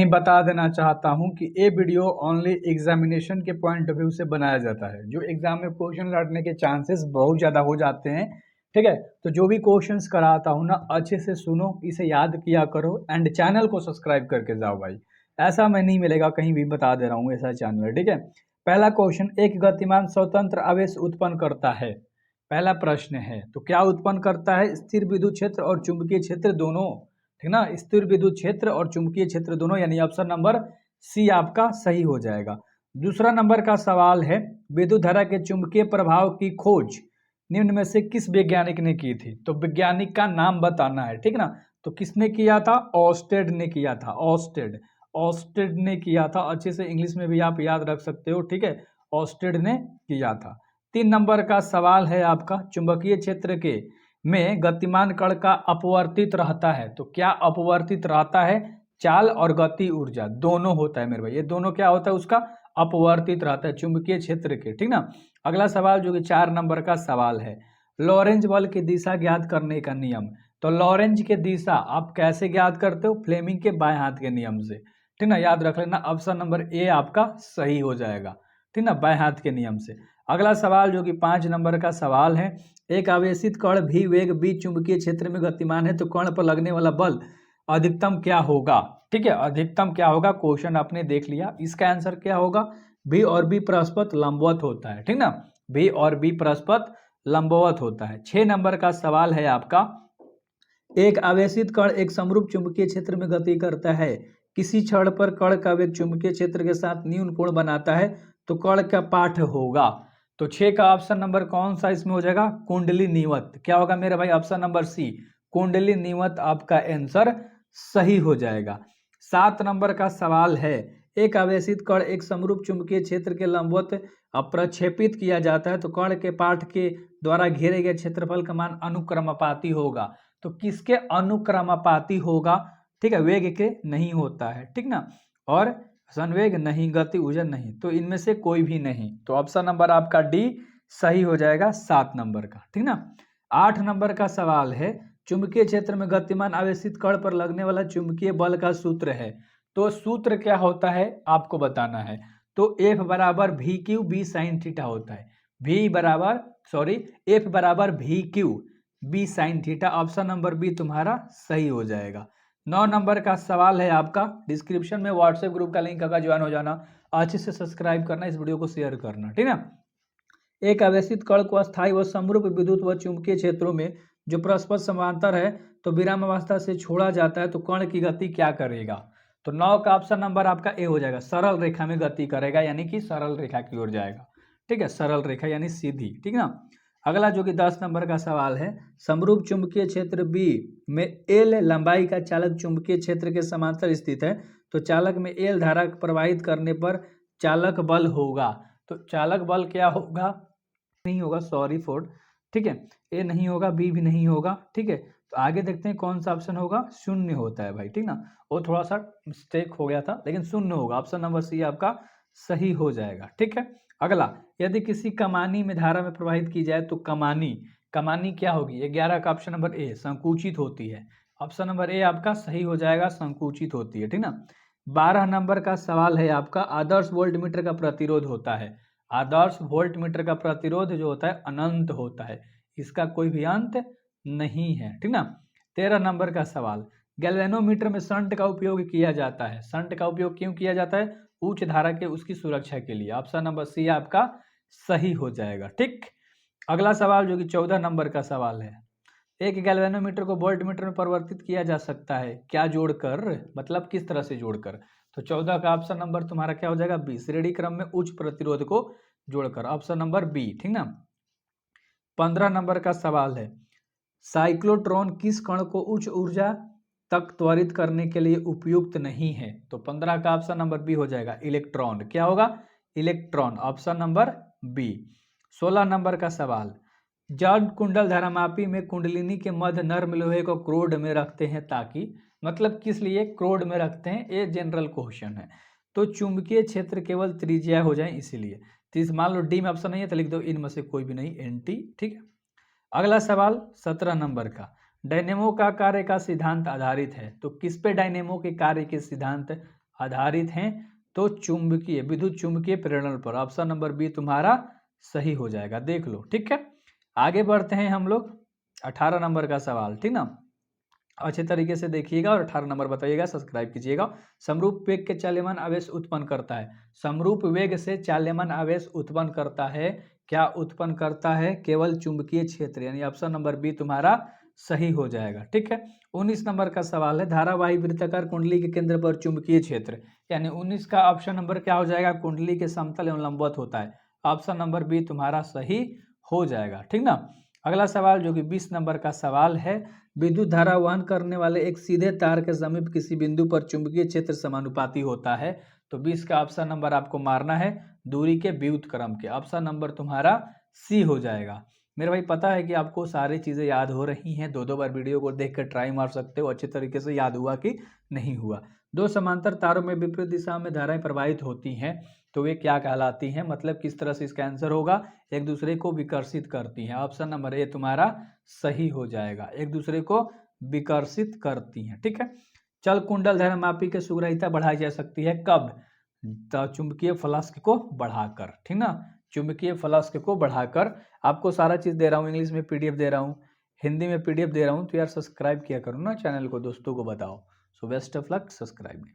ही बता देना चाहता हूं कि ये वीडियो ओनली एग्जामिनेशन के पॉइंट ऑफ व्यू से बनाया जाता है। जो एग्जाम में क्वेश्चन लड़ने के चांसेस बहुत ज़्यादा हो जाते हैं, ठीक है। तो जो भी क्वेश्चंस कराता हूं ना, अच्छे से सुनो, इसे याद किया करो एंड चैनल को सब्सक्राइब करके जाओ भाई। ऐसा मैं नहीं मिलेगा कहीं भी, बता दे रहा हूँ ऐसा चैनल, ठीक है। पहला क्वेश्चन, एक गतिमान स्वतंत्र आवेश उत्पन्न करता है। पहला प्रश्न है, तो क्या उत्पन्न करता है? स्थिर विद्युत क्षेत्र और चुंबकीय क्षेत्र दोनों, ठीक ना। स्थिर विद्युत क्षेत्र और चुंबकीय क्षेत्र दोनों, यानी ऑप्शन नंबर सी आपका सही हो जाएगा। दूसरा नंबर का सवाल है, विद्युत धारा के चुंबकीय प्रभाव की खोज निम्न में से किस वैज्ञानिक ने की थी? तो वैज्ञानिक का नाम बताना है, ठीक ना। तो किसने किया था? ऑस्टेड ने किया था। ऑस्टेड, ऑस्टेड ने किया था। अच्छे से इंग्लिश में भी आप याद रख सकते हो, ठीक है। ऑस्टेड ने किया था। 3 नंबर का सवाल है आपका, चुंबकीय क्षेत्र के में गतिमान कण का अपवर्तित रहता है। तो क्या अपवर्तित रहता है? चाल और गति ऊर्जा दोनों होता है मेरे भाई। ये दोनों क्या होता है? उसका अपवर्तित रहता है चुंबकीय क्षेत्र के, ठीक ना। अगला सवाल जो कि 4 नंबर का सवाल है, लॉरेंज बल की दिशा ज्ञात करने का नियम। तो लॉरेंज की दिशा आप कैसे ज्ञात करते हो? फ्लेमिंग के बाएं हाथ के नियम से, ठीक ना। याद रख लेना, ऑप्शन नंबर ए आपका सही हो जाएगा, ठीक ना, बाएं हाथ के नियम से। अगला सवाल जो कि 5 नंबर का सवाल है, एक आवेशित कण भी वेग b चुंबकीय क्षेत्र में गतिमान है, तो कण पर लगने वाला बल अधिकतम क्या होगा? ठीक है, अधिकतम क्या होगा? क्वेश्चन आपने देख लिया, इसका आंसर क्या होगा? b और b परस्पर लंबवत होता है, ठीक ना। b और b परस्पर लंबवत होता है। 6 नंबर का सवाल है आपका, एक आवेशित कण एक समरूप चुंबकीय क्षेत्र में गति करता है। किसी क्षण पर कण का वेग चुंबकीय क्षेत्र के साथ न्यून कोण बनाता है, तो कण का पाठ होगा। तो 6 का ऑप्शन नंबर कौन सा इसमें हो जाएगा? कुंडली नीवत। क्या होगा मेरे भाई? ऑप्शन नंबर सी, कुंडली नीवत आपका आंसर सही हो जाएगा। 7 नंबर का सवाल है, एक आवेशित कण एक समरूप चुंबकीय क्षेत्र के लंबवत प्रक्षेपित किया जाता है, तो कण के पाठ के द्वारा घेरे गए क्षेत्रफल का मान अनुक्रमानुपाती होगा। तो किसके अनुक्रमानुपाती होगा? ठीक है, वेग के नहीं होता है, ठीक ना। और संवेग नहीं, गति ऊर्जा नहीं, तो इनमें से कोई भी नहीं। तो ऑप्शन नंबर आपका डी सही हो जाएगा 7 नंबर का, ठीक ना। 8 नंबर का सवाल है, चुंबकीय क्षेत्र में गतिमान आवेशित कण पर लगने वाला चुंबकीय बल का सूत्र है। तो सूत्र क्या होता है आपको बताना है। तो F बराबर V Q B sine theta होता है। F बराबर V Q B sine theta, option number B तुम्हारा सही हो जाएगा। 9 नंबर का सवाल है आपका, डिस्क्रिप्शन में व्हाट्सएप ग्रुप का लिंक होगा, ज्वाइन हो जाना, अच्छे से सब्सक्राइब करना, इस वीडियो को शेयर करना, ठीक है। एक आवेशित कण को अस्थायी व समरूप विद्युत व चुंबकीय क्षेत्रों में जो परस्पर समांतर है, तो विराम अवस्था से छोड़ा जाता है, तो कण की गति क्या करेगा? तो 9 का ऑप्शन नंबर आपका ए हो जाएगा, सरल रेखा में गति करेगा, यानी कि सरल रेखा की ओर जाएगा, ठीक है, सरल रेखा यानी सीधी, ठीक ना। अगला जो कि 10 नंबर का सवाल है, समरूप चुंबकीय क्षेत्र बी में एल लंबाई का चालक चुंबकीय क्षेत्र के समांतर स्थित है, तो चालक में एल धारा प्रवाहित करने पर चालक बल होगा। तो चालक बल क्या होगा? नहीं होगा, सॉरी फॉर, ठीक है, ए नहीं होगा, बी भी नहीं होगा, ठीक है। तो आगे देखते हैं कौन सा ऑप्शन होगा। शून्य होता है भाई, ठीक ना। वो थोड़ा सा मिस्टेक हो गया था, लेकिन शून्य होगा, ऑप्शन नंबर सी आपका सही हो जाएगा, ठीक है। अगला, यदि किसी कमानी में धारा में प्रवाहित की जाए, तो कमानी, कमानी क्या होगी? 11 का ऑप्शन नंबर ए संकुचित होती है, ऑप्शन नंबर ए आपका सही हो जाएगा, संकुचित होती है, ठीक ना। 12 नंबर का सवाल है आपका, आदर्श वोल्टमीटर का प्रतिरोध होता है। आदर्श वोल्टमीटर का प्रतिरोध जो होता है अनंत होता है, इसका कोई भी अंत नहीं है, ठीक ना। 13 नंबर का सवाल, गैल्वेनोमीटर में शंट का उपयोग किया जाता है। शंट का उपयोग क्यों किया जाता है? उच्च धारा के उसकी सुरक्षा के लिए, ऑप्शन नंबर सी आपका सही हो जाएगा, ठीक। अगला सवाल जो कि 14 नंबर का सवाल है, एक गैल्वेनोमीटर को वोल्टमीटर में परिवर्तित किया जा सकता है, क्या जोड़कर? मतलब किस तरह से जोड़कर? तो 14 का ऑप्शन नंबर तुम्हारा क्या हो जाएगा? बी, श्रेणी क्रम में उच्च प्रतिरोध को जोड़कर, ऑप्शन नंबर बी, ठीक ना। 15 नंबर का सवाल है, साइक्लोट्रॉन किस कण को उच्च ऊर्जा तक त्वरित करने के लिए उपयुक्त नहीं है? तो 15 का ऑप्शन नंबर बी हो जाएगा, इलेक्ट्रॉन। क्या होगा? Electron, option number B. 16 नंबर का सवाल, जड़ कुंडल धारामापी में कुंडलिनी के मध्य नर्म लोहे को क्रोड में रखते हैं, ताकि, मतलब किस लिए क्रोड में रखते हैं? ये जनरल क्वेश्चन है। तो चुंबकीय क्षेत्र केवल त्रिज्या हो जाए इसीलिए। तो इस मान लो डी में ऑप्शन नहीं है, तो लिख दो इनमें से कोई भी नहीं, एनटी, ठीक है। अगला सवाल 17 नंबर का, डायनेमो का कार्य का सिद्धांत आधारित है। तो किस पे डायनेमो के कार्य के सिद्धांत आधारित हैं तो चुंबकीय विद्युत चुंबकीय प्रेरण पर। ऑप्शन नंबर बी तुम्हारा सही हो जाएगा, देख लो। ठीक है, आगे बढ़ते हैं हम लोग 18 नंबर का सवाल, ठीक ना। अच्छे तरीके से देखिएगा और 18 नंबर बताइएगा, सब्सक्राइब कीजिएगा। समरूप वेग के चाल्यमान आवेश उत्पन्न करता है। समरूप वेग से चाल्यमान आवेश उत्पन्न करता है, क्या उत्पन्न करता है? केवल चुंबकीय क्षेत्र, यानी ऑप्शन नंबर बी तुम्हारा सही हो जाएगा। ठीक है, 19 नंबर का सवाल है, धारावाही वृत्ताकार कुंडली के केंद्र पर चुंबकीय क्षेत्र, यानी 19 का ऑप्शन नंबर क्या हो जाएगा? कुंडली के समतल एवं लंबवत होता है। ऑप्शन नंबर बी तुम्हारा सही हो जाएगा। ठीक ना। अगला सवाल जो कि 20 नंबर का सवाल है, विद्युत धारा वहन करने वाले एक सीधे तार के समीप किसी बिंदु पर चुंबकीय क्षेत्र समानुपाती होता है। तो 20 का ऑप्शन नंबर आपको मारना है दूरी के व्युत्क्रम के। ऑप्शन नंबर तुम्हारा सी हो जाएगा। मेरे भाई पता है कि आपको सारी चीज़ें याद हो रही हैं, दो बार वीडियो को देख कर ट्राई मार सकते हो अच्छे तरीके से याद हुआ कि नहीं हुआ। दो समांतर तारों में विपरीत दिशा में धाराएं प्रवाहित होती हैं तो वे क्या कहलाती हैं, मतलब किस तरह से इसका आंसर होगा? एक दूसरे को विकर्षित करती हैं। ऑप्शन नंबर ए तुम्हारा सही हो जाएगा, एक दूसरे को विकर्षित करती हैं। ठीक है, चल कुंडल धर्ममापी की सुग्रहिता बढ़ाई जा सकती है कब? चुंबकीय फ्लक्स को बढ़ाकर। ठीक ना, चुंबकीय फ्लक्स को बढ़ाकर। आपको सारा चीज दे रहा हूँ, इंग्लिश में पीडीएफ दे रहा हूँ, हिंदी में पीडीएफ दे रहा हूँ, तो यार सब्सक्राइब किया करो ना चैनल को, दोस्तों को बताओ। So best of luck, subscribe.